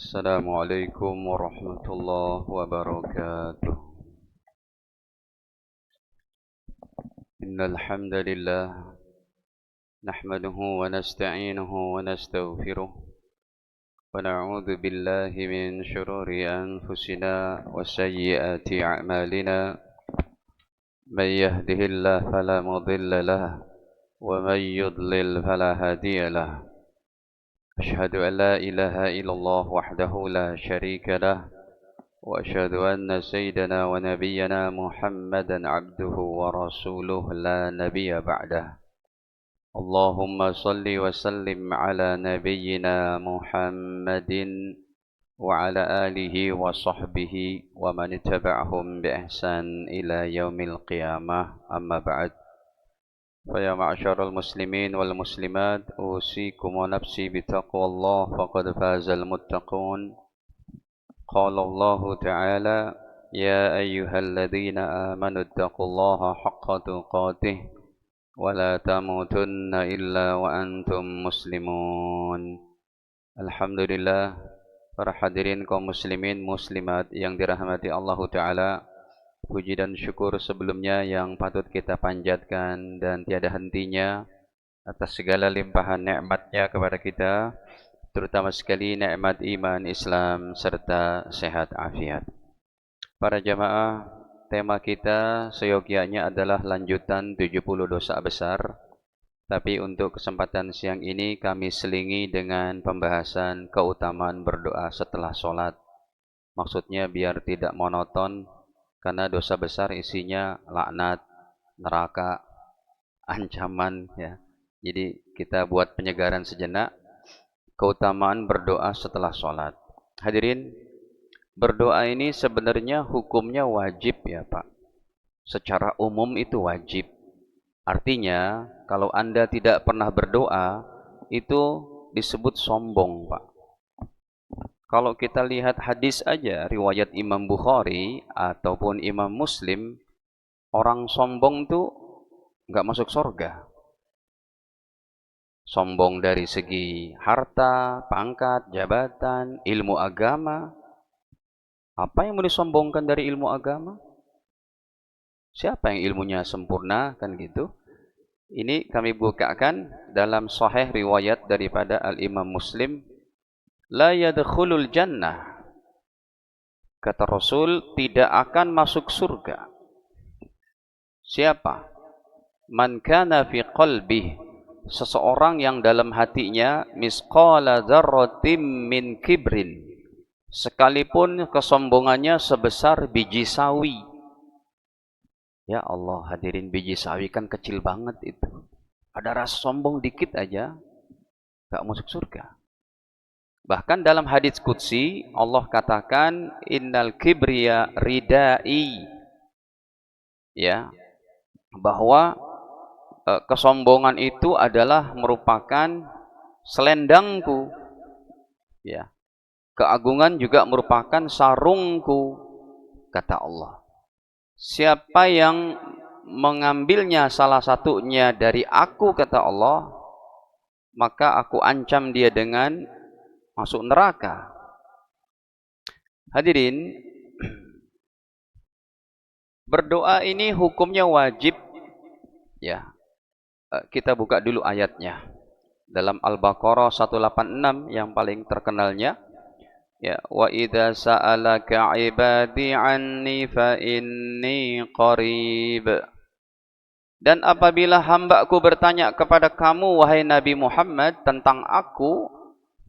السلام عليكم ورحمة الله وبركاته. إن الحمد لله نحمده ونستعينه ونستغفره ونعوذ بالله من شرور أنفسنا وسيئات أعمالنا. من يهده الله فلا مضل له ومن يضلل فلا هادي له. أشهد أن لا إله إلا الله وحده لا شريك له وأشهد أن سيدنا ونبينا محمدا عبده ورسوله لا نبي بعده. اللهم صل وسلم على نبينا محمد وعلى آله وصحبه ومن تبعهم بإحسان إلى يوم القيامة. أما بعد، فيا معشر المسلمين والمسلمات، أوصيكم ونفسي بتقوى الله فقد فاز المتقون. قال الله تعالى: يا أيها الذين آمنوا اتقوا الله حق تقاته ولا تموتن إلا وأنتم مسلمون. Alhamdulillah, para hadirin kaum muslimin muslimat yang dirahmati Allah Ta'ala, puji dan syukur sebelumnya yang patut kita panjatkan dan tiada hentinya atas segala limpahan nikmatnya kepada kita, terutama sekali nikmat iman, Islam, serta sehat afiat. Para jamaah, tema kita seyogyanya adalah lanjutan 70 dosa besar. Tapi untuk kesempatan siang ini kami selingi dengan pembahasan keutamaan berdoa setelah sholat. Maksudnya biar tidak monoton, karena dosa besar isinya laknat, neraka, ancaman, ya. Jadi kita buat penyegaran sejenak. Keutamaan berdoa setelah sholat. Hadirin, berdoa ini sebenarnya hukumnya wajib ya Pak. Secara umum itu wajib. Artinya, kalau Anda tidak pernah berdoa, itu disebut sombong Pak. Kalau kita lihat hadis aja, riwayat Imam Bukhari ataupun Imam Muslim, orang sombong tuh nggak masuk surga. Sombong dari segi harta, pangkat, jabatan, ilmu agama. Apa yang mau disombongkan dari ilmu agama? Siapa yang ilmunya sempurna, kan gitu? Ini kami bukakan dalam sahih riwayat daripada Al-Imam Muslim. La yadkhulul jannah. Kata Rasul, tidak akan masuk surga. Siapa? Man kana fi qalbih, seseorang yang dalam hatinya misqala dzarratin min kibrin, sekalipun kesombongannya sebesar biji sawi. Ya Allah, hadirin, biji sawi kan kecil banget itu. Ada rasa sombong dikit aja, gak masuk surga. Bahkan dalam hadits qudsi Allah katakan, innal kibriya ridai, ya, bahwa kesombongan itu adalah merupakan selendangku, ya. Keagungan juga merupakan sarungku, kata Allah. Siapa yang mengambilnya salah satunya dari aku, kata Allah, maka aku ancam dia dengan masuk neraka. Hadirin, berdoa ini hukumnya wajib, ya. Kita buka dulu ayatnya. Dalam Al-Baqarah 186 yang paling terkenalnya, ya, wa idza sa'alaka 'ibadi 'anni fa inni qarib. Dan apabila hamba-Ku bertanya kepada kamu wahai Nabi Muhammad tentang aku,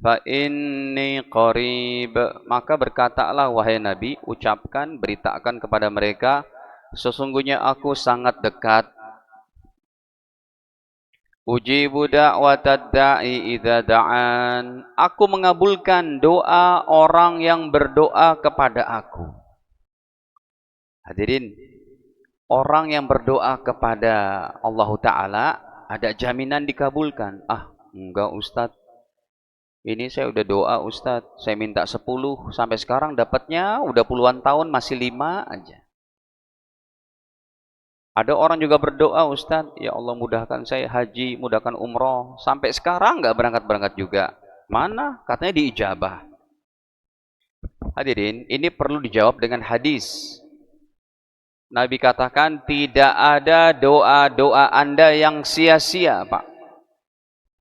fa inni qarib, maka berkatalah wahai Nabi, ucapkan, beritakan kepada mereka, sesungguhnya aku sangat dekat. Ujibu da'watad da'i idza da'an. Aku mengabulkan doa orang yang berdoa kepada aku. Hadirin, orang yang berdoa kepada Allah Ta'ala ada jaminan dikabulkan. Ah, enggak Ustadz, ini saya udah doa Ustadz, saya minta 10, sampai sekarang dapatnya udah puluhan tahun masih 5 aja. Ada orang juga berdoa, Ustadz, ya Allah mudahkan saya haji, mudahkan umroh. Sampai sekarang nggak berangkat-berangkat juga. Mana? Katanya diijabah. Hadirin, ini perlu dijawab dengan hadis. Nabi katakan tidak ada doa-doa Anda yang sia-sia, Pak.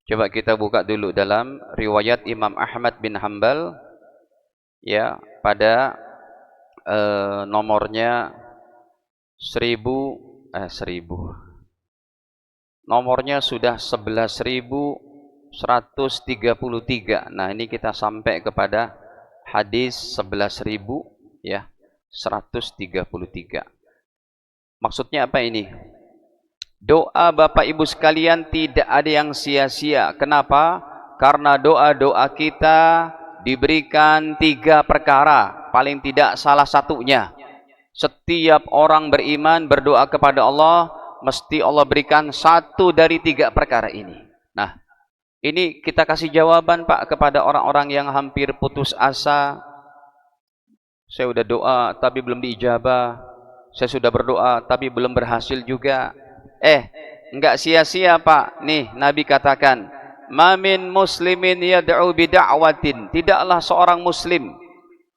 Coba kita buka dulu dalam riwayat Imam Ahmad bin Hanbal, ya, pada nomornya 1000, nomornya sudah 11.133. Nah, ini kita sampai kepada hadis 11.000 ya 133. Maksudnya apa ini? Doa Bapak Ibu sekalian tidak ada yang sia-sia. Kenapa? Karena doa-doa kita diberikan 3 perkara, paling tidak salah satunya. Setiap orang beriman berdoa kepada Allah, mesti Allah berikan 1 dari 3 perkara ini. Nah, ini kita kasih jawaban, Pak, kepada orang-orang yang hampir putus asa. Saya sudah doa tapi belum diijabah. Saya sudah berdoa tapi belum berhasil juga. Enggak sia-sia, Pak. Nih, Nabi katakan, "Ma min muslimin yad'u bida'watin." Tidaklah seorang muslim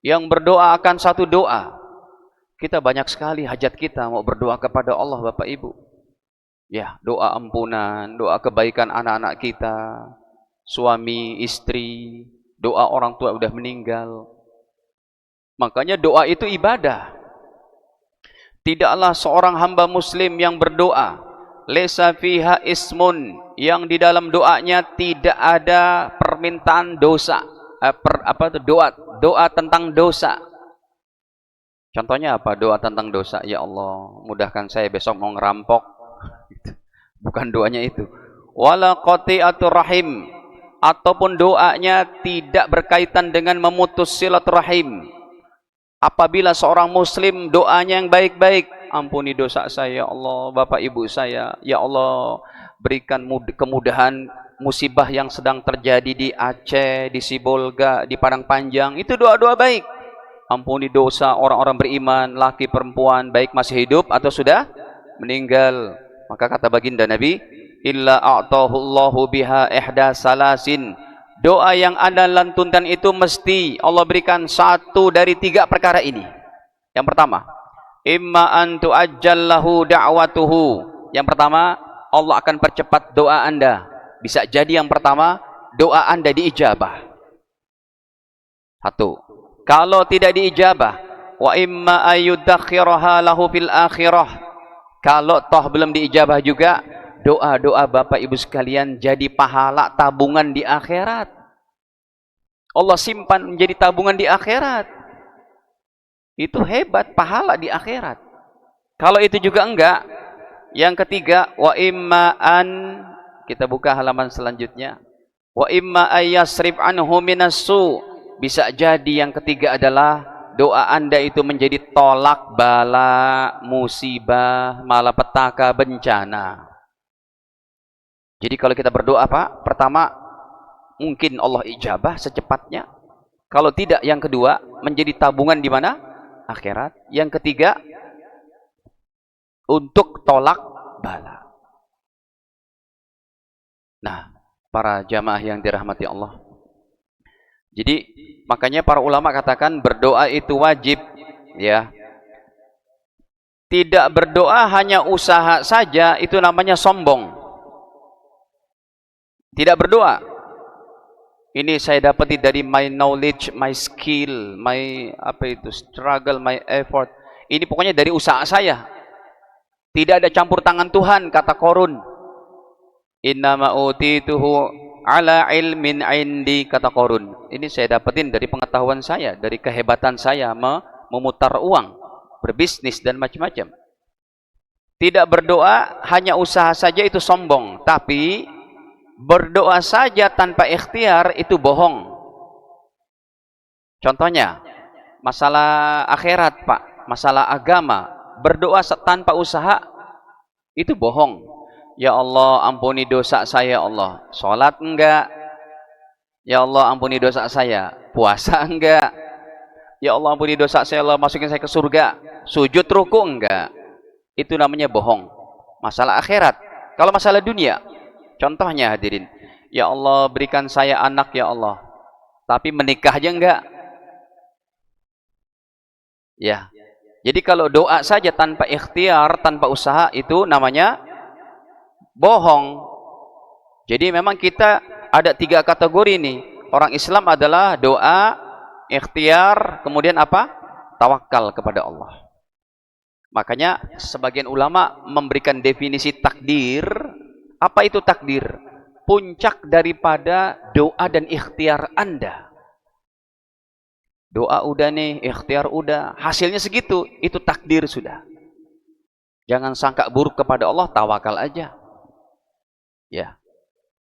yang berdoa akan satu doa. Kita banyak sekali hajat kita mau berdoa kepada Allah, Bapak Ibu. Ya, doa ampunan, doa kebaikan anak-anak kita, suami, istri, doa orang tua udah meninggal. Makanya doa itu ibadah. Tidaklah seorang hamba muslim yang berdoa, lesa fiha ismun, yang di dalam doanya tidak ada permintaan dosa, doa tentang dosa. Contohnya apa? Doa tentang dosa. Ya Allah, mudahkan saya besok mau ngerampok. Bukan doanya itu. Wala qati'atur rahim, ataupun doanya tidak berkaitan dengan memutus silaturahim. Apabila seorang muslim doanya yang baik-baik, ampuni dosa saya ya Allah, bapak ibu saya, ya Allah berikan kemudahan musibah yang sedang terjadi di Aceh, di Sibolga, di Padang Panjang, itu doa-doa baik. Ampuni dosa orang-orang beriman, laki perempuan, baik masih hidup atau sudah meninggal. Maka kata baginda Nabi, illa a'tahullahu biha ihda salasin. Doa yang Anda lantunkan itu mesti Allah berikan 1 dari 3 perkara ini. Yang pertama, imma an tu'ajjallahu da'watuhu. Yang pertama, Allah akan percepat doa Anda. Bisa jadi yang pertama, doa Anda diijabah. 1. Kalau tidak diijabah, wa imma ayyudakhiraha lahu fil akhirah. Kalau toh belum diijabah juga, doa-doa Bapak Ibu sekalian jadi pahala tabungan di akhirat. Allah simpan menjadi tabungan di akhirat. Itu hebat, pahala di akhirat. Kalau itu juga enggak, yang ketiga, wa imma an, kita buka halaman selanjutnya, wa imma ayyasrif anhu minassu. Bisa jadi yang ketiga adalah doa Anda itu menjadi tolak bala, musibah, malapetaka, bencana. Jadi kalau kita berdoa, Pak, pertama mungkin Allah ijabah secepatnya. Kalau tidak, yang kedua menjadi tabungan di mana? Akhirat. Yang ketiga untuk tolak bala. Nah, para jamaah yang dirahmati Allah. Jadi makanya para ulama katakan berdoa itu wajib, ya. Tidak berdoa hanya usaha saja itu namanya sombong. Tidak berdoa. Ini saya dapati dari my knowledge, my skill, my struggle, my effort. Ini pokoknya dari usaha saya. Tidak ada campur tangan Tuhan, kata Qarun. Innama utituhu ala ilmin indi, kata Qarun. Ini saya dapetin dari pengetahuan saya, dari kehebatan saya memutar uang, berbisnis dan macam-macam. Tidak berdoa hanya usaha saja itu sombong, tapi berdoa saja tanpa ikhtiar itu bohong. Contohnya masalah akhirat, Pak, masalah agama, berdoa tanpa usaha itu bohong. Ya Allah, ampuni dosa saya, ya Allah. Salat enggak? Ya Allah, ampuni dosa saya. Puasa enggak? Ya Allah, ampuni dosa saya, Allah, masukin saya ke surga. Sujud ruku enggak? Itu namanya bohong. Masalah akhirat. Kalau masalah dunia, contohnya hadirin, ya Allah, berikan saya anak ya Allah. Tapi menikah aja enggak? Ya. Jadi kalau doa saja tanpa ikhtiar, tanpa usaha, itu namanya bohong. Jadi memang kita ada 3 kategori nih. Orang Islam adalah doa, ikhtiar, kemudian apa? Tawakal kepada Allah. Makanya sebagian ulama memberikan definisi takdir. Apa itu takdir? Puncak daripada doa dan ikhtiar Anda. Doa udah nih, ikhtiar udah, hasilnya segitu, itu takdir sudah. Jangan sangka buruk kepada Allah, tawakal aja. Ya.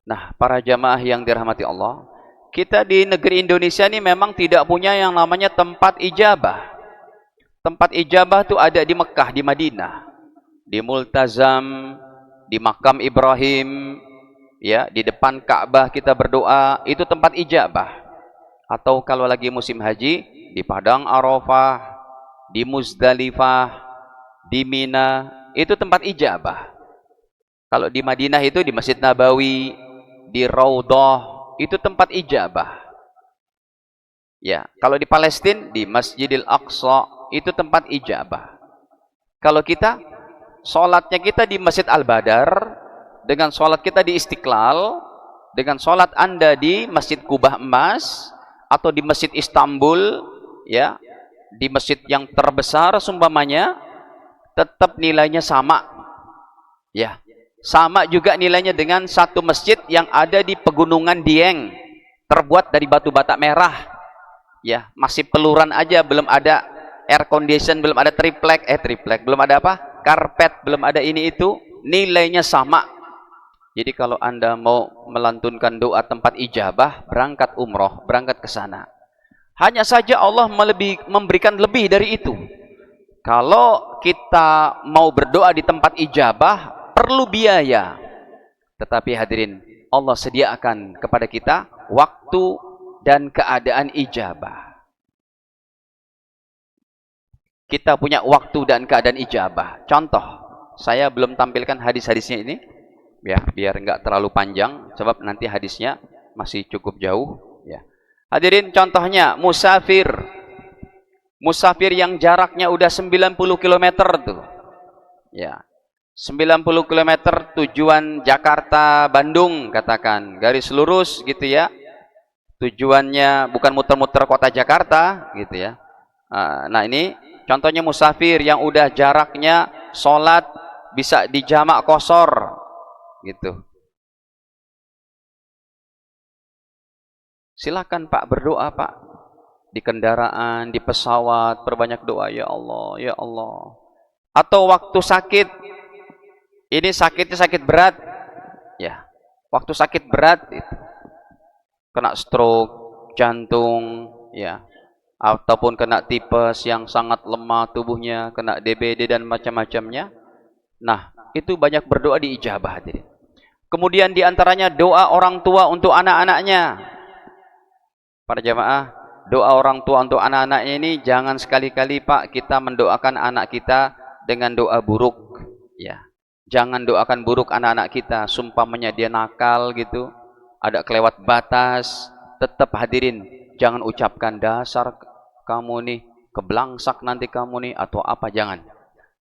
Nah, para jamaah yang dirahmati Allah, kita di negeri Indonesia ini memang tidak punya yang namanya tempat ijabah. Tempat ijabah itu ada di Mekah, di Madinah, di Multazam, di Makam Ibrahim, ya, di depan Ka'bah kita berdoa, itu tempat ijabah. Atau kalau lagi musim haji, di Padang Arafah, di Muzdalifah, di Mina, itu tempat ijabah. Kalau di Madinah itu di Masjid Nabawi, di Raudhah, itu tempat ijabah. Ya, kalau di Palestina, di Masjidil Aqsa, itu tempat ijabah. Kalau kita, sholatnya kita di Masjid Al-Badar, dengan sholat kita di Istiqlal, dengan sholat Anda di Masjid Kubah Emas, atau di Masjid Istanbul, ya, di masjid yang terbesar sumpamanya, tetap nilainya sama. Ya, sama juga nilainya dengan satu masjid yang ada di Pegunungan Dieng, terbuat dari batu bata merah. Ya, masih peluran aja, belum ada air condition, belum ada triplek, belum ada apa? Karpet, belum ada ini itu, nilainya sama. Jadi kalau Anda mau melantunkan doa tempat ijabah, berangkat umroh, berangkat ke sana. Hanya saja Allah memberikan lebih dari itu. Kalau kita mau berdoa di tempat ijabah, perlu biaya. Tetapi hadirin, Allah sediakan kepada kita waktu dan keadaan ijabah. Kita punya waktu dan keadaan ijabah. Contoh, saya belum tampilkan hadis-hadisnya ini, ya, biar nggak terlalu panjang, sebab nanti hadisnya masih cukup jauh. Ya. Hadirin, contohnya musafir yang jaraknya udah 90 km tuh, ya, 90 km tujuan Jakarta Bandung, katakan garis lurus gitu ya, tujuannya bukan muter-muter kota Jakarta gitu ya. Nah, ini contohnya musafir yang udah jaraknya sholat bisa dijamak qashar gitu. Silakan Pak berdoa Pak, di kendaraan, di pesawat, perbanyak doa, ya Allah, ya Allah. Atau waktu sakit, ini sakitnya sakit berat, ya, waktu sakit berat itu, kena stroke, jantung, ya, ataupun kena tipes yang sangat lemah tubuhnya, kena DBD dan macam-macamnya. Nah, itu banyak berdoa diijabah hadirin. Kemudian diantaranya doa orang tua untuk anak-anaknya. Para jamaah, doa orang tua untuk anak-anaknya ini jangan sekali-kali Pak kita mendoakan anak kita dengan doa buruk. Ya, jangan doakan buruk anak-anak kita. Sumpamanya dia nakal gitu, ada kelewat batas, tetap hadirin jangan ucapkan dasar kamu nih, keblangsak nanti kamu nih, atau apa, jangan.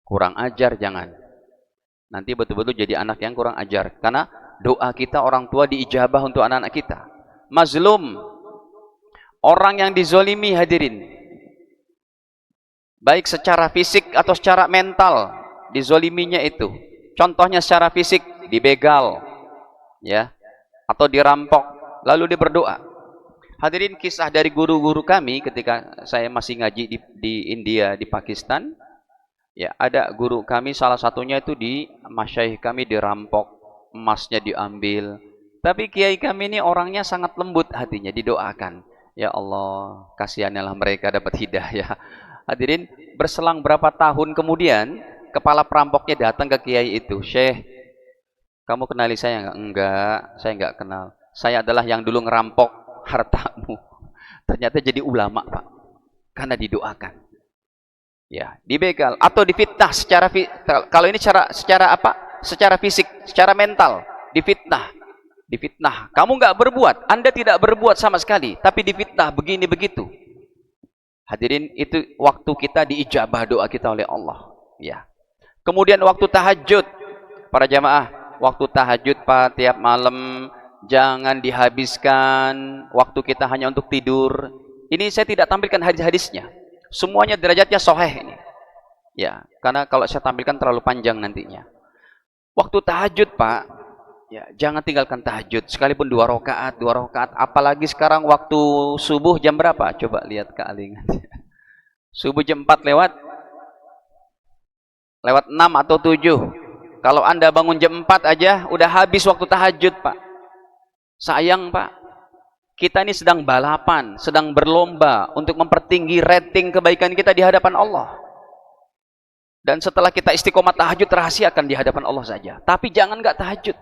Kurang ajar, jangan. Nanti betul-betul jadi anak yang kurang ajar. Karena doa kita orang tua diijabah untuk anak-anak kita. Mazlum, orang yang dizolimi hadirin, baik secara fisik atau secara mental, dizoliminya itu. Contohnya secara fisik, dibegal, ya, atau dirampok, lalu dia berdoa. Hadirin, kisah dari guru-guru kami ketika saya masih ngaji di India, di Pakistan. Ya, ada guru kami, salah satunya itu di masyaikh kami dirampok, emasnya diambil. Tapi kiai kami ini orangnya sangat lembut hatinya, didoakan. Ya Allah, kasihanlah mereka dapat hidayah. Hadirin, berselang berapa tahun kemudian, kepala perampoknya datang ke kiai itu. Syekh, kamu kenali saya enggak? Enggak, saya enggak kenal. Saya adalah yang dulu ngerampok hartamu. Ternyata jadi ulama, Pak. Karena didoakan. Ya, dibegal atau difitnah secara kalau ini secara apa? Secara fisik, secara mental, difitnah. Difitnah. Kamu nggak berbuat, Anda tidak berbuat sama sekali, tapi difitnah begini begitu. Hadirin, itu waktu kita diijabah doa kita oleh Allah. Ya. Kemudian waktu tahajud, para jamaah, waktu tahajud Pak, tiap malam jangan dihabiskan waktu kita hanya untuk tidur. Ini saya tidak tampilkan hadis-hadisnya. Semuanya derajatnya sahih ini. Ya, karena kalau saya tampilkan terlalu panjang nantinya. Waktu tahajud Pak, ya jangan tinggalkan tahajud. Sekalipun 2 rakaat, 2 rakaat. Apalagi sekarang waktu subuh jam berapa? Coba lihat kealingan. Subuh jam 4 lewat 6 atau 7. Kalau Anda bangun jam 4 aja, udah habis waktu tahajud Pak. Sayang Pak. Kita ini sedang balapan, sedang berlomba untuk mempertinggi rating kebaikan kita di hadapan Allah. Dan setelah kita istiqomah tahajud, rahasiakan di hadapan Allah saja. Tapi jangan nggak tahajud.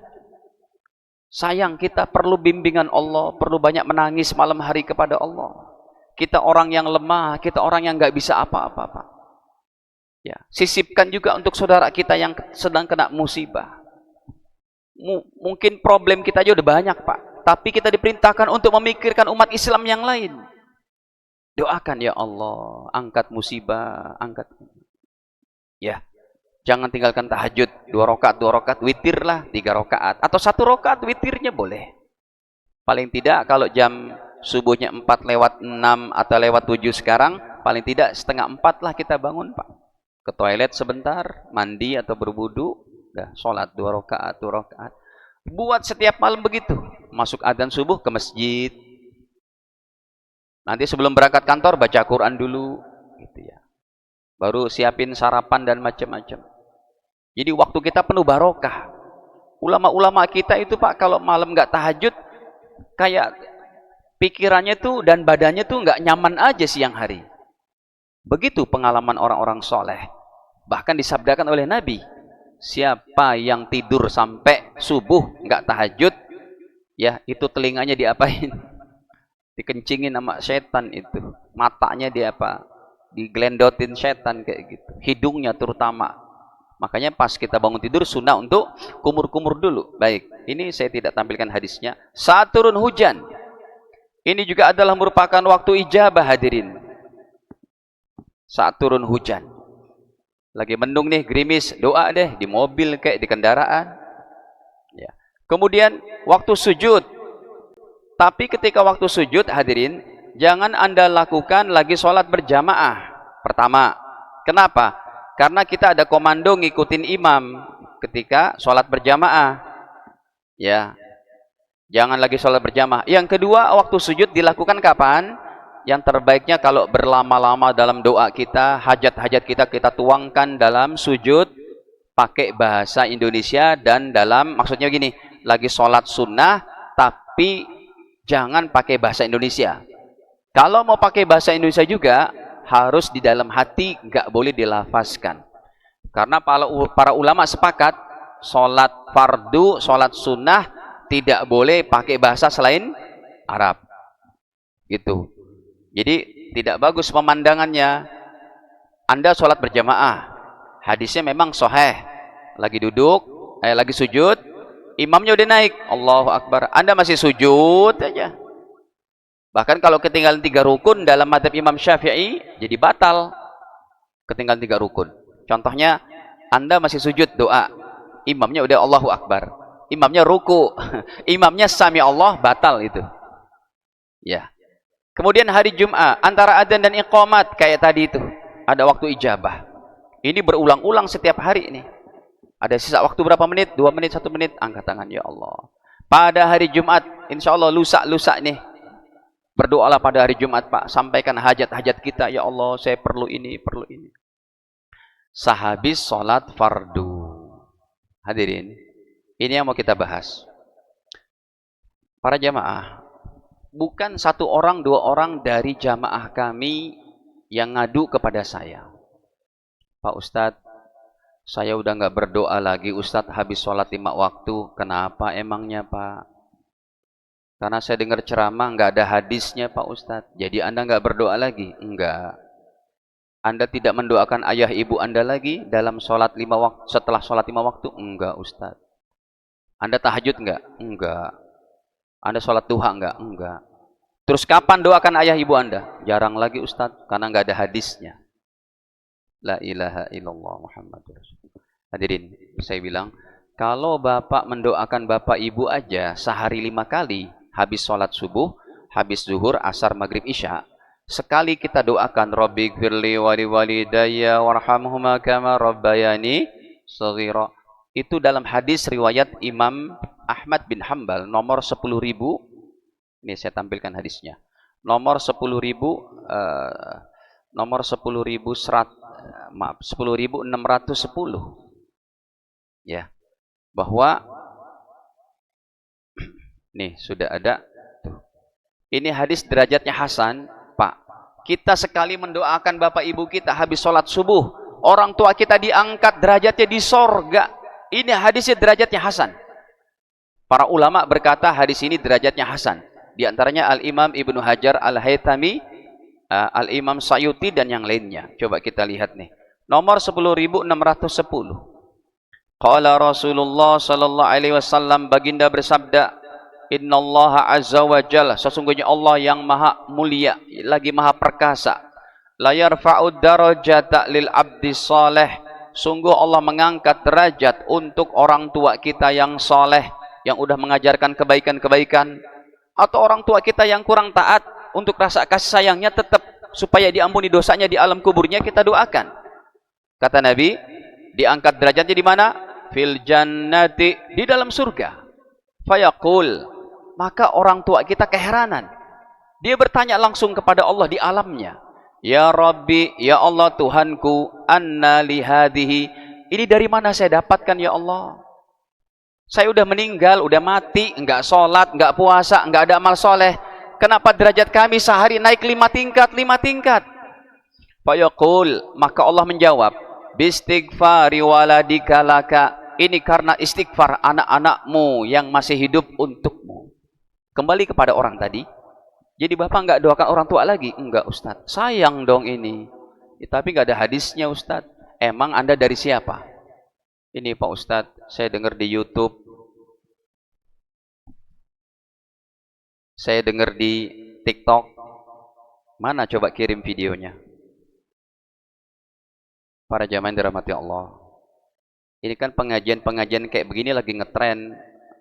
Sayang, kita perlu bimbingan Allah, perlu banyak menangis malam hari kepada Allah. Kita orang yang lemah, kita orang yang nggak bisa apa-apa Pak. Ya, sisipkan juga untuk saudara kita yang sedang kena musibah. Mungkin problem kita aja udah banyak Pak. Tapi kita diperintahkan untuk memikirkan umat Islam yang lain. Doakan ya Allah, angkat musibah, angkat. Ya, jangan tinggalkan tahajud. 2 rakaat, witir lah, 3 rakaat. Atau 1 rakaat witirnya boleh. Paling tidak kalau jam subuhnya 4 lewat 6 atau lewat 7 sekarang, paling tidak setengah 4 lah kita bangun Pak. Ke toilet sebentar, mandi atau berwudu, udah sholat 2 rakaat, 2 rakaat. Buat setiap malam begitu. Masuk adzan subuh ke masjid. Nanti sebelum berangkat kantor baca Quran dulu, gitu ya. Baru siapin sarapan dan macam-macam. Jadi waktu kita penuh barokah. Ulama-ulama kita itu Pak, kalau malam nggak tahajud, kayak pikirannya tuh dan badannya tuh nggak nyaman aja siang hari. Begitu pengalaman orang-orang soleh. Bahkan disabdakan oleh Nabi, siapa yang tidur sampai subuh nggak tahajud, ya itu telinganya diapain? Dikencingin sama setan itu. Matanya diglendotin setan kayak gitu. Hidungnya terutama. Makanya pas kita bangun tidur sunnah untuk kumur-kumur dulu. Baik, ini saya tidak tampilkan hadisnya. Saat turun hujan, ini juga adalah merupakan waktu ijabah hadirin. Saat turun hujan. Lagi mendung nih, gerimis, doa deh di mobil kayak di kendaraan. Ya. Kemudian waktu sujud. Tapi ketika waktu sujud hadirin, jangan Anda lakukan lagi sholat berjamaah. Pertama, kenapa? Karena kita ada komando ngikutin imam ketika sholat berjamaah. Ya, jangan lagi sholat berjamaah. Yang kedua, waktu sujud dilakukan kapan? Yang terbaiknya kalau berlama-lama dalam doa kita, hajat-hajat kita tuangkan dalam sujud pakai bahasa Indonesia dan maksudnya gini, lagi sholat sunnah tapi jangan pakai bahasa Indonesia. Kalau mau pakai bahasa Indonesia juga harus di dalam hati, nggak boleh dilafazkan. Karena para ulama sepakat sholat fardu, sholat sunnah tidak boleh pakai bahasa selain Arab. Gitu. Jadi tidak bagus pemandangannya. Anda sholat berjamaah, hadisnya memang sahih. Lagi duduk, lagi sujud, imamnya udah naik, Allahu Akbar. Anda masih sujud aja. Bahkan kalau ketinggalan 3 rukun dalam mazhab Imam Syafi'i, jadi batal. Ketinggalan 3 rukun. Contohnya, Anda masih sujud doa, imamnya udah Allahu Akbar. Imamnya ruku, imamnya sami Allah, batal itu. Ya. Kemudian hari Jumat, antara adzan dan iqamat kayak tadi itu, ada waktu ijabah. Ini berulang-ulang setiap hari ini. Ada sisa waktu berapa menit? 2 menit, 1 menit, angkat tangan ya Allah. Pada hari Jumat, insya Allah lusa nih. Berdoalah pada hari Jumat Pak, sampaikan hajat-hajat kita, ya Allah saya perlu ini, perlu ini. Sehabis sholat fardu. Hadirin, ini yang mau kita bahas. Para jamaah, bukan 1 orang, 2 orang dari jamaah kami yang ngadu kepada saya. Pak Ustadz, saya udah nggak berdoa lagi Ustadz habis sholat 5 waktu. Kenapa emangnya Pak? Karena saya dengar ceramah nggak ada hadisnya Pak Ustadz. Jadi Anda nggak berdoa lagi? Enggak. Anda tidak mendoakan ayah ibu Anda lagi dalam sholat 5 waktu, setelah sholat 5 waktu? Enggak Ustadz. Anda tahajud nggak? Enggak. Anda sholat duha nggak? Enggak. Terus kapan doakan ayah ibu Anda? Jarang lagi Ustadz, karena nggak ada hadisnya. La ilaha illallah Muhammadur Rasulullah. Hadirin, saya bilang, kalau bapak mendoakan bapak ibu aja sehari 5 kali, habis sholat subuh, habis zuhur, asar, maghrib, isya, sekali kita doakan, Rabbi gfirli wali walidayya warhamhuma kama rabbayani shaghira. Itu dalam hadis riwayat Imam Ahmad bin Hambal nomor 10.000. Ini saya tampilkan hadisnya. Nomor 10.000 nomor 10.610. Ya. Bahwa nih sudah ada tuh. Ini hadis derajatnya hasan, Pak. Kita sekali mendoakan bapak ibu kita habis sholat subuh, orang tua kita diangkat derajatnya di sorga. Ini hadisnya derajatnya hasan. Para ulama berkata hadis ini derajatnya hasan. Di antaranya Al-Imam Ibnu Hajar Al-Haytami, Al-Imam Sayuti, dan yang lainnya. Coba kita lihat nih. Nomor 10.610. Qala Rasulullah sallallahu alaihi wasallam, baginda bersabda, Innallaha azza wa jalla, sesungguhnya Allah yang maha mulia lagi maha perkasa, la yarfa'ud darajata lil abdi saleh, sungguh Allah mengangkat derajat untuk orang tua kita yang saleh, yang udah mengajarkan kebaikan-kebaikan, atau orang tua kita yang kurang taat, untuk rasa kasih sayangnya tetap supaya diampuni dosanya di alam kuburnya kita doakan. Kata Nabi, diangkat derajatnya di mana? Fil jannati, di dalam surga. Fayaqul, maka orang tua kita keheranan. Dia bertanya langsung kepada Allah di alamnya. Ya Rabbi, ya Allah Tuhanku, anna li hadhihi, ini dari mana saya dapatkan ya Allah? Saya udah meninggal, udah mati, enggak sholat, enggak puasa, enggak ada amal soleh. Kenapa derajat kami sehari naik 5 tingkat, 5 tingkat? Fayaqul, maka Allah menjawab, bistighfari waladika laka, ini karena istighfar anak-anakmu yang masih hidup untukmu. Kembali kepada orang tadi. Jadi bapak enggak doakan orang tua lagi? Enggak Ustadz, sayang dong ini. Tapi enggak ada hadisnya Ustadz. Emang Anda dari siapa? Ini Pak Ustadz, saya dengar di YouTube, saya dengar di TikTok. Mana coba kirim videonya? Para jamaah yang dirahmati Allah, ini kan pengajian-pengajian kayak begini lagi ngetren.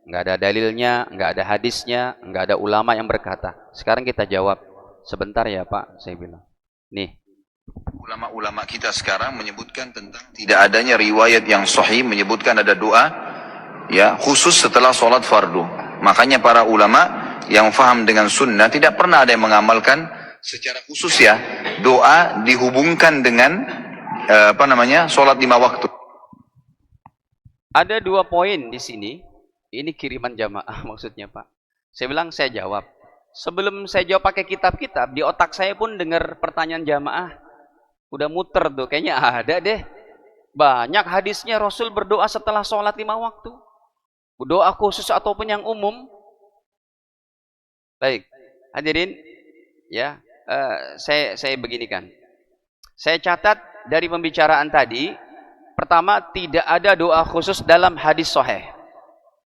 Nggak ada dalilnya, nggak ada hadisnya, nggak ada ulama yang berkata. Sekarang kita jawab. Sebentar ya Pak, saya bilang. Nih. Ulama-ulama kita sekarang menyebutkan tentang tidak adanya riwayat yang sahih menyebutkan ada doa ya khusus setelah sholat fardu. Makanya para ulama yang faham dengan sunnah tidak pernah ada yang mengamalkan secara khusus ya doa dihubungkan dengan sholat 5 waktu. Ada 2 poin di sini. Ini kiriman jamaah maksudnya Pak. Saya bilang saya jawab. Sebelum saya jawab pakai kitab-kitab, di otak saya pun dengar pertanyaan jamaah. Udah muter tuh, kayaknya ada deh. Banyak hadisnya Rasul berdoa setelah sholat 5 waktu. Doa khusus ataupun yang umum. Baik, hadirin, ya, saya beginikan. Saya catat dari pembicaraan tadi, pertama tidak ada doa khusus dalam hadis sahih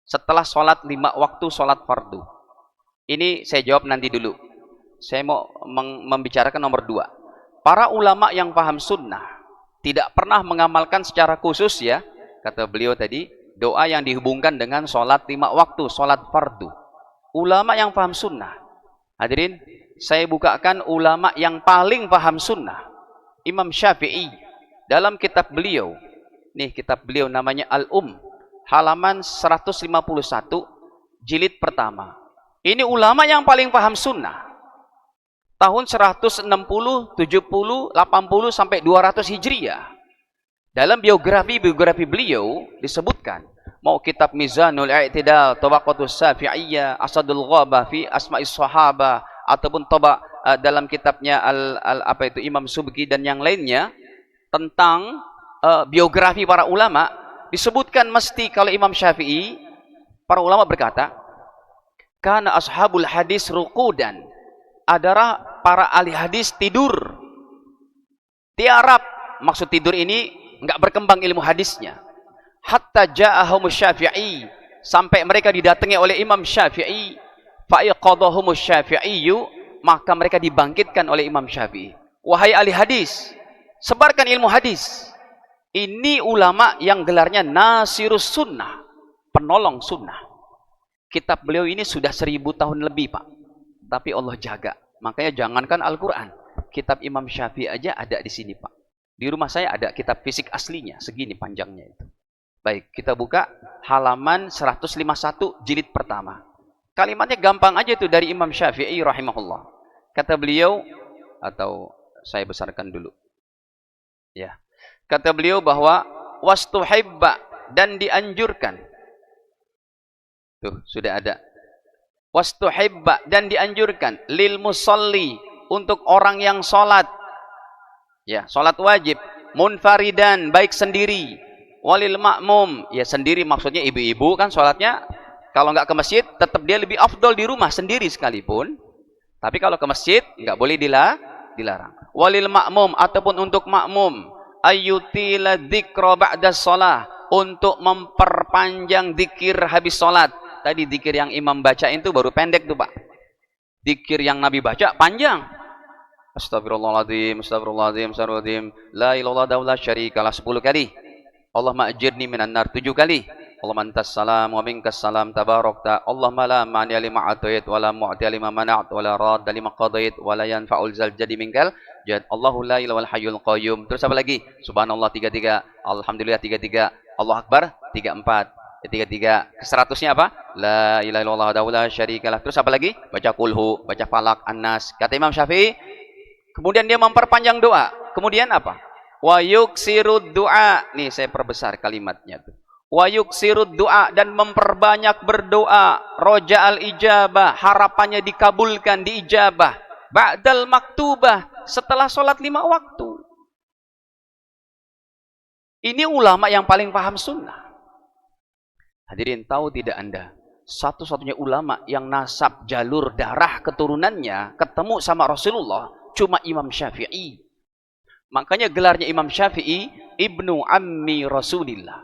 setelah sholat 5 waktu sholat fardu. Ini saya jawab nanti dulu. Saya mau membicarakan nomor 2. Para ulama yang paham sunnah tidak pernah mengamalkan secara khusus ya, kata beliau tadi, doa yang dihubungkan dengan sholat 5 waktu, sholat fardu. Ulama yang paham sunnah. Hadirin, saya bukakan ulama yang paling paham sunnah. Imam Syafi'i, dalam kitab beliau, nih kitab beliau namanya halaman 151, jilid pertama. Ini ulama yang paling paham sunnah. Tahun 160, 70, 80 sampai 200 Hijriah. Dalam biografi beliau disebutkan, mau kitab Mizanul I'tidal, Tabaqatus Syafi'iyah, Asadul Ghabah fi Asma'is Sahabah, ataupun dalam kitabnya Imam Subki dan yang lainnya tentang biografi para ulama, disebutkan mesti kalau Imam Syafi'i, para ulama berkata, kana ashabul hadis ruqudan, adalah para ahli hadis tidur. Tiarap, maksud tidur ini enggak berkembang ilmu hadisnya. Hatta ja'ahum Syafi'i, sampai mereka didatangi oleh Imam Syafi'i. Fa iqadahum Syafi'i, maka mereka dibangkitkan oleh Imam Syafi'i. Wahai ahli hadis, sebarkan ilmu hadis. Ini ulama yang gelarnya Nasirus Sunnah, penolong sunnah. Kitab beliau ini sudah 1000 tahun lebih, Pak. Tapi Allah jaga. Makanya jangankan Al-Quran, kitab Imam Syafi'i aja ada di sini, Pak. Di rumah saya ada kitab fisik aslinya, segini panjangnya itu. Baik, kita buka halaman 151 jilid pertama. Kalimatnya gampang aja itu dari Imam Syafi'i rahimahullah. Kata beliau, atau saya besarkan dulu. Ya. Kata beliau bahwa wastuhibba, dan dianjurkan. Tuh, sudah ada. Wastuhibba, dan dianjurkan lil musalli, untuk orang yang salat. Ya, salat wajib, munfaridan, baik sendiri, walil ma'mum, ya sendiri maksudnya ibu-ibu kan salatnya kalau nggak ke masjid tetap dia lebih afdol di rumah sendiri sekalipun. Tapi kalau ke masjid nggak boleh dilarang. Walil ma'mum, ataupun untuk makmum, ayyutila dzikra ba'da shalah, untuk memperpanjang zikir habis salat. Tadi zikir yang imam bacain itu baru pendek tuh, Pak. Zikir yang Nabi baca panjang. Astagfirullahaladzim, astagfirullahaladzim, astagfirullahaladzim, la ilaha illallah syarikalah 10 kali. Allahumma ajirni minan nar 7 kali. Allahumma antas salam wa minkas salam tabarakta. Allahumma la ma'niya lima atayit wa la mu'tiya lima mana'at wa la radda lima qadait wa la yanfa'ul zal jadi minkal jad. Allahu la ilaha illal hayyul qayyum. Terus apa lagi? Subhanallah 33, alhamdulillah 33, Allah akbar 34. 33. Ke-100-nya apa? La ilaha illallah wahdahu la syarikalah. Terus apa lagi? Baca kulhu, baca falak, an-nas. Kata Imam Syafi'i, kemudian dia memperpanjang doa. Kemudian apa? Wa yuksirud du'a. Nih saya perbesar kalimatnya tuh. Wa yuksirud du'a, dan memperbanyak berdoa. Roja'al ijabah, harapannya dikabulkan, diijabah. Ba'dal maktubah, setelah sholat 5 waktu. Ini ulama yang paling paham sunnah. Hadirin, tahu tidak Anda, satu-satunya ulama yang nasab jalur darah keturunannya ketemu sama Rasulullah cuma Imam Syafi'i. Makanya gelarnya Imam Syafi'i Ibnu Ammi Rasulillah.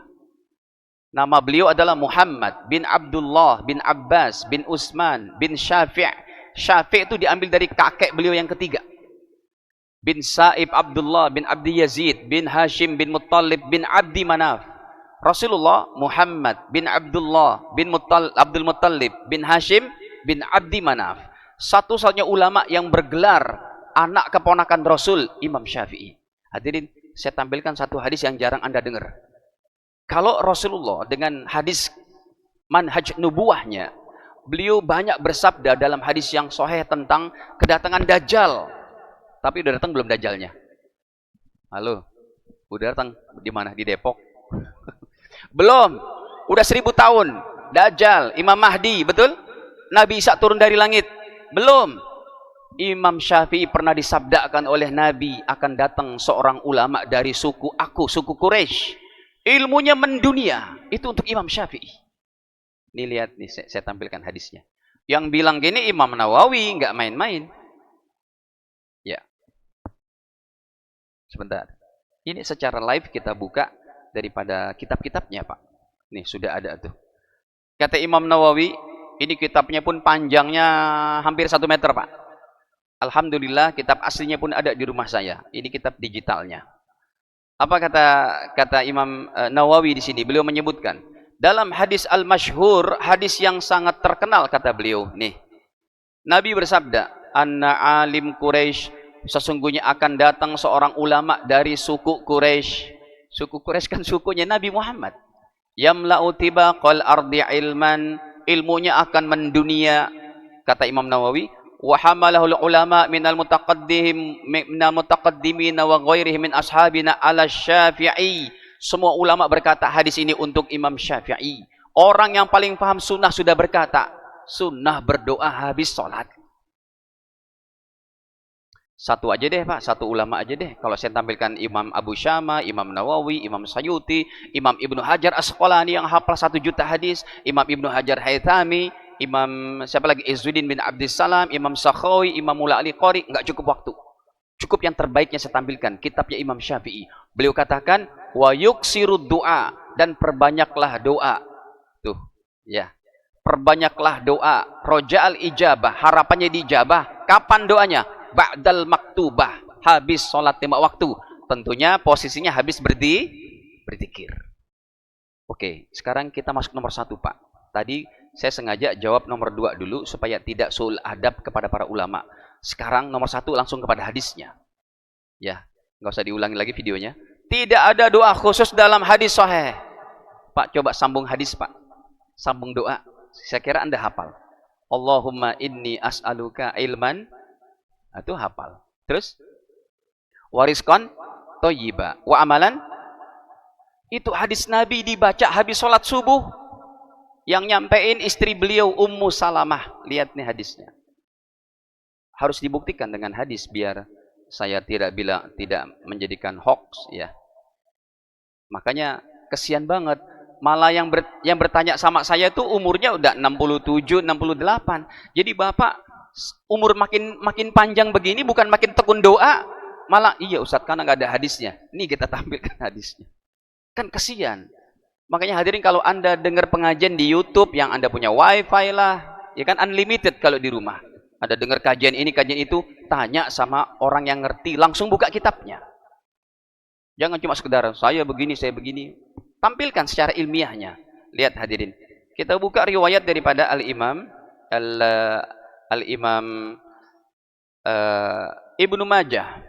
Nama beliau adalah Muhammad bin Abdullah bin Abbas bin Utsman bin Syafi'. Syafi' itu diambil dari kakek beliau yang ketiga. Bin Sa'ib Abdullah bin Abdi Yazid bin Hashim bin Muttalib bin Abdi Manaf. Rasulullah Muhammad bin Abdullah bin Abdul Muttalib bin Hashim bin Abdi Manaf. Satu-satunya ulama yang bergelar anak keponakan Rasul, Imam Syafi'i. Hadirin, saya tampilkan satu hadis yang jarang Anda dengar. Kalau Rasulullah dengan hadis manhaj nubuahnya, beliau banyak bersabda dalam hadis yang sahih tentang kedatangan Dajjal. Tapi udah datang belum Dajjalnya? Halo, udah datang di mana? Di Depok? Belum. Udah 1000 tahun. Dajjal, Imam Mahdi, betul? Nabi Isa turun dari langit? Belum. Imam Syafi'i pernah disabdakan oleh Nabi akan datang seorang ulama dari suku aku, suku Quraisy. Ilmunya mendunia. Itu untuk Imam Syafi'i. Nih lihat nih, saya tampilkan hadisnya. Yang bilang gini Imam Nawawi, nggak main-main. Ya. Sebentar. Ini secara live kita buka daripada kitab-kitabnya, Pak. Nih sudah ada tuh. Kata Imam Nawawi, ini kitabnya pun panjangnya hampir 1 meter, Pak. Alhamdulillah kitab aslinya pun ada di rumah saya. Ini kitab digitalnya. Apa kata Imam Nawawi di sini? Beliau menyebutkan dalam hadis al-masyhur, hadis yang sangat terkenal, kata beliau, nih. Nabi bersabda, "Anna alim Quraisy," sesungguhnya akan datang seorang ulama dari suku Quraisy. Suku Quraisy kan sukunya Nabi Muhammad. Yamla'u tibaqal ardi ilman, ilmunya akan mendunia, kata Imam Nawawi. Wa hamalahul ulama minal mutaqaddimin wa ghairihim min ashabina ala Syafi'i. Semua ulama berkata hadis ini untuk Imam Syafi'i. Orang yang paling paham sunnah sudah berkata, sunnah berdoa habis sholat. Satu aja deh, Pak, satu ulama aja deh. Kalau saya tampilkan Imam Abu Syama, Imam Nawawi, Imam Sayuti, Imam Ibnu Hajar Asqalani yang hafal 1 juta hadis, Imam Ibnu Hajar Haythami, Imam siapa lagi, Izzuddin bin Abdissalam, Imam Sakhawi, Imam Mula Ali Qari, enggak cukup waktu. Cukup yang terbaiknya saya tampilkan, kitabnya Imam Syafi'i. Beliau katakan, wa yuksirud du'a, dan perbanyaklah doa. Tuh, ya. Perbanyaklah doa, roja'al ijabah, harapannya dijabah. Kapan doanya? Ba'dal maktubah, habis sholat 5 waktu. Tentunya posisinya habis berzikir. Oke, sekarang kita masuk nomor 1, Pak. Tadi saya sengaja jawab nomor 2 dulu supaya tidak suul adab kepada para ulama. Sekarang nomor 1 langsung kepada hadisnya. Ya, nggak usah diulangi lagi videonya. Tidak ada doa khusus dalam hadis sahih. Pak, coba sambung hadis, Pak. Sambung doa. Saya kira Anda hafal. Allahumma inni as'aluka ilman. Itu hafal. Terus warizqan thayyiba wa amalan. Itu hadis Nabi dibaca habis sholat subuh. Yang nyampein istri beliau Ummu Salamah. Lihat nih hadisnya. Harus dibuktikan dengan hadis biar saya tidak menjadikan hoax ya. Makanya kesian banget. Malah yang bertanya sama saya tuh umurnya udah 67, 68. Jadi Bapak umur makin panjang begini bukan makin tekun doa, malah iya Ustadz karena nggak ada hadisnya. Ini kita tampilkan hadisnya. Kan kesian. Makanya hadirin kalau Anda dengar pengajian di YouTube yang Anda punya wifi lah, ya kan unlimited kalau di rumah. Ada dengar kajian ini, kajian itu, tanya sama orang yang ngerti, langsung buka kitabnya. Jangan cuma sekedar saya begini, saya begini. Tampilkan secara ilmiahnya. Lihat hadirin. Kita buka riwayat daripada Al-Imam Ibnu Majah.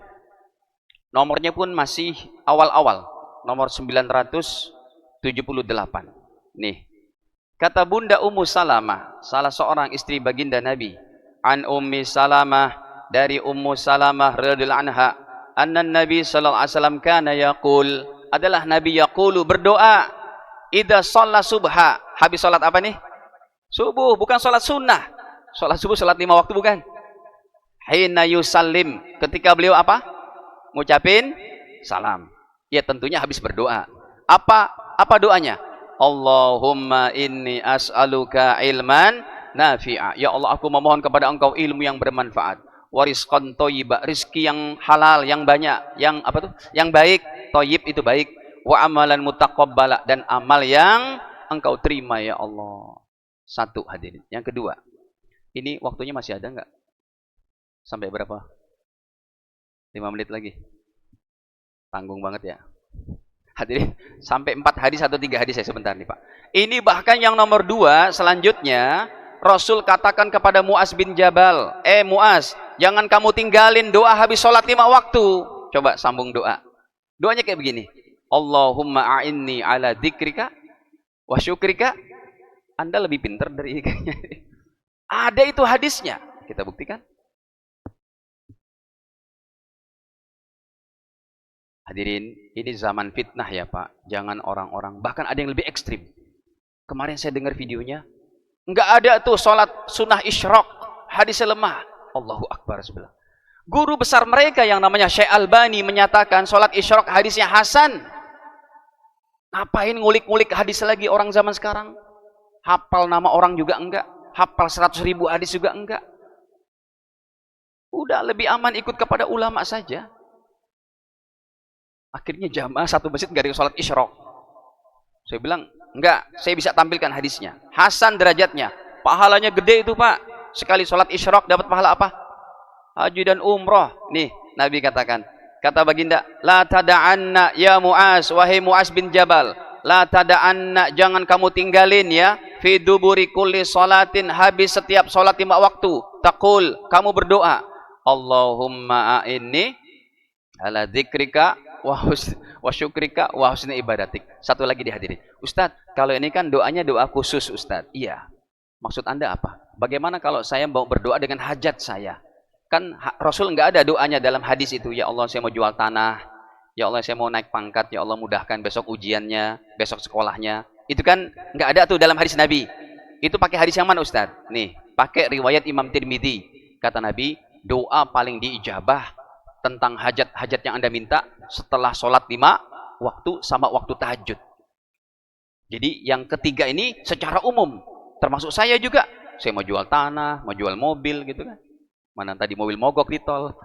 Nomornya pun masih awal-awal. Nomor 978. Nih. Kata Bunda Ummu Salamah, salah seorang istri baginda Nabi, an Ummi Salamah, dari Ummu Salamah radhiyallahu anha, anna Nabi sallallahu alaihi wasallam kana yaqul, adalah Nabi yaqulu berdoa, idza shalla subha, habis salat apa nih? Subuh, bukan salat sunnah. Salat subuh salat 5 waktu bukan? Hina yusallim, ketika beliau apa? Ngucapin salam. Ya tentunya habis berdoa. Apa doanya? Allahumma inni as'aluka ilman nafi'a. Ya Allah, aku memohon kepada Engkau ilmu yang bermanfaat. Warizqan thayyiba, rizki yang halal, yang banyak, yang apa tuh? Yang baik. Thayyib itu baik. Wa amalan mutaqabbala, dan amal yang Engkau terima ya Allah. 1 hadirin. Yang kedua. Ini waktunya masih ada enggak? Sampai berapa? 5 menit lagi. Tanggung banget ya. Hadirin, sampai 4 hadis atau 3 hadis saya sebentar nih Pak. Ini bahkan yang nomor 2 selanjutnya, Rasul katakan kepada Muaz bin Jabal, Muaz, jangan kamu tinggalin doa habis sholat 5 waktu. Coba sambung doa. Doanya kayak begini. Allahumma a'inni ala dzikrika wa syukrika. Anda lebih pintar dari kayaknya. Ada itu hadisnya. Kita buktikan. Hadirin, ini zaman fitnah ya Pak. Jangan orang-orang, bahkan ada yang lebih ekstrim. Kemarin saya dengar videonya, nggak ada tuh sholat sunnah isyraq, hadisnya lemah. Allahu Akbar sebelah. Guru besar mereka yang namanya Syekh Albani menyatakan sholat isyraq hadisnya hasan. Ngapain ngulik-ngulik hadis lagi orang zaman sekarang? Hafal nama orang juga enggak, hafal 100.000 hadis juga enggak. Udah lebih aman ikut kepada ulama saja. Akhirnya jamaah satu masjid nggak ada sholat isyraq. Saya bilang, enggak, saya bisa tampilkan hadisnya. Hasan derajatnya. Pahalanya gede itu Pak. Sekali sholat isyraq dapat pahala apa? Haji dan umroh. Nih, Nabi katakan. Kata baginda, la tada'anna ya Muaz, wahai Muaz bin Jabal. La tada'anna, jangan kamu tinggalin ya. Fi duburi kulli sholatin, habis setiap sholat 5 waktu. Taqul, kamu berdoa. Allahumma a'inni ala dzikrika wa syukrika wa husni ibadatik. Satu lagi dihadirin. Ustadz, kalau ini kan doanya doa khusus Ustadz. Iya. Maksud Anda apa? Bagaimana kalau saya mau berdoa dengan hajat saya? Kan Rasul nggak ada doanya dalam hadis itu. Ya Allah, saya mau jual tanah. Ya Allah, saya mau naik pangkat. Ya Allah, mudahkan besok ujiannya, besok sekolahnya. Itu kan nggak ada tuh dalam hadis Nabi. Itu pakai hadis yang mana Ustadz? Nih, pakai riwayat Imam Tirmidzi. Kata Nabi, doa paling diijabah tentang hajat-hajat yang Anda minta setelah sholat 5 waktu sama waktu tahajud. Jadi yang ketiga ini secara umum, termasuk saya juga. Saya mau jual tanah, mau jual mobil gitu kan. Mana tadi mobil mogok di tol.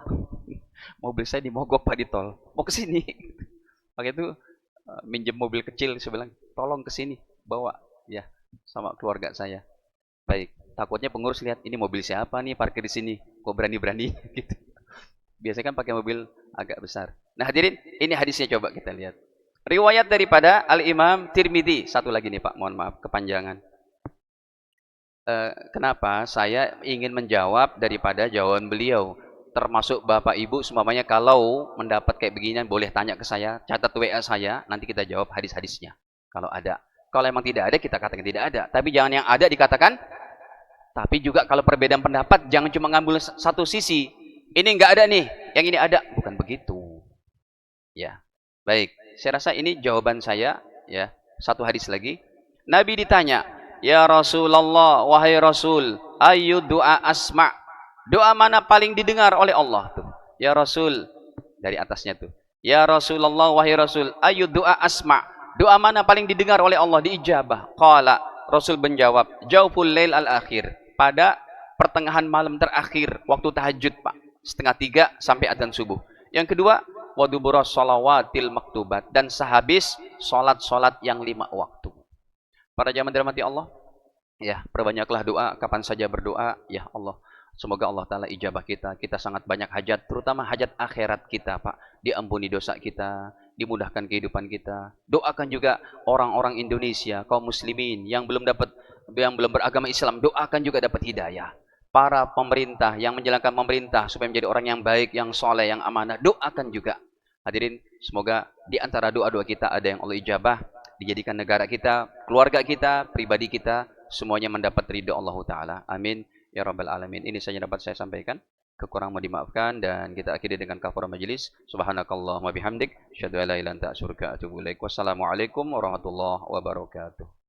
Mobil saya dimogok Pak di tol. Mau ke sini. Pakai itu minjem mobil kecil, saya bilang, tolong ke sini bawa ya sama keluarga saya. Baik, takutnya pengurus lihat ini mobil siapa nih parkir di sini. kok berani-berani gitu. Biasanya kan pakai mobil agak besar. Nah hadirin, ini hadisnya coba kita lihat. Riwayat daripada Al-Imam Tirmidzi. Satu lagi nih Pak, mohon maaf kepanjangan. Kenapa saya ingin menjawab daripada jawaban beliau. Termasuk Bapak Ibu semuanya kalau mendapat kayak beginian boleh tanya ke saya, catat WA saya, nanti kita jawab hadis-hadisnya. Kalau ada. Kalau emang tidak ada, kita katakan tidak ada. Tapi jangan yang ada dikatakan. Tapi juga kalau perbedaan pendapat, jangan cuma ngambil satu sisi. Ini enggak ada nih, yang ini ada. Bukan begitu. Ya, baik. Saya rasa ini jawaban saya. Ya, satu hadis lagi. Nabi ditanya, ya Rasulullah, wahai Rasul, ayu doa asma. Doa mana paling didengar oleh Allah tuh? Ya Rasul, dari atasnya tuh. Ya Rasulullah, wahai Rasul, ayu doa asma. Doa mana paling didengar oleh Allah diijabah? Qala, Rasul menjawab, jauful lail al-akhir. Pada pertengahan malam terakhir, waktu tahajud Pak. 2:30 sampai adzan subuh. Yang kedua, wadubura shalawatil maktubat. Dan sehabis sholat-sholat yang 5 waktu. Para jamaah dirahmati Allah, ya perbanyaklah doa, kapan saja berdoa, ya Allah. Semoga Allah Ta'ala ijabah kita. Kita sangat banyak hajat, terutama hajat akhirat kita Pak. Diampuni dosa kita, dimudahkan kehidupan kita. Doakan juga orang-orang Indonesia, kaum muslimin yang belum beragama Islam, doakan juga dapat hidayah. Para pemerintah yang menjalankan pemerintah supaya menjadi orang yang baik, yang soleh, yang amanah, doakan juga. Hadirin, semoga di antara doa-doa kita ada yang Allah ijabah, dijadikan negara kita, keluarga kita, pribadi kita, semuanya mendapat ridha Allah Ta'ala. Amin. Ya Rabbal Alamin. Ini saja dapat saya sampaikan. Kekurangan mohon dimaafkan dan kita akhiri dengan kafarah majelis. Subhanakallahumma bihamdik, asyhadu an la ilaha illa anta astaghfiruka wa atubu ilaik. Wassalamualaikum warahmatullahi wabarakatuh.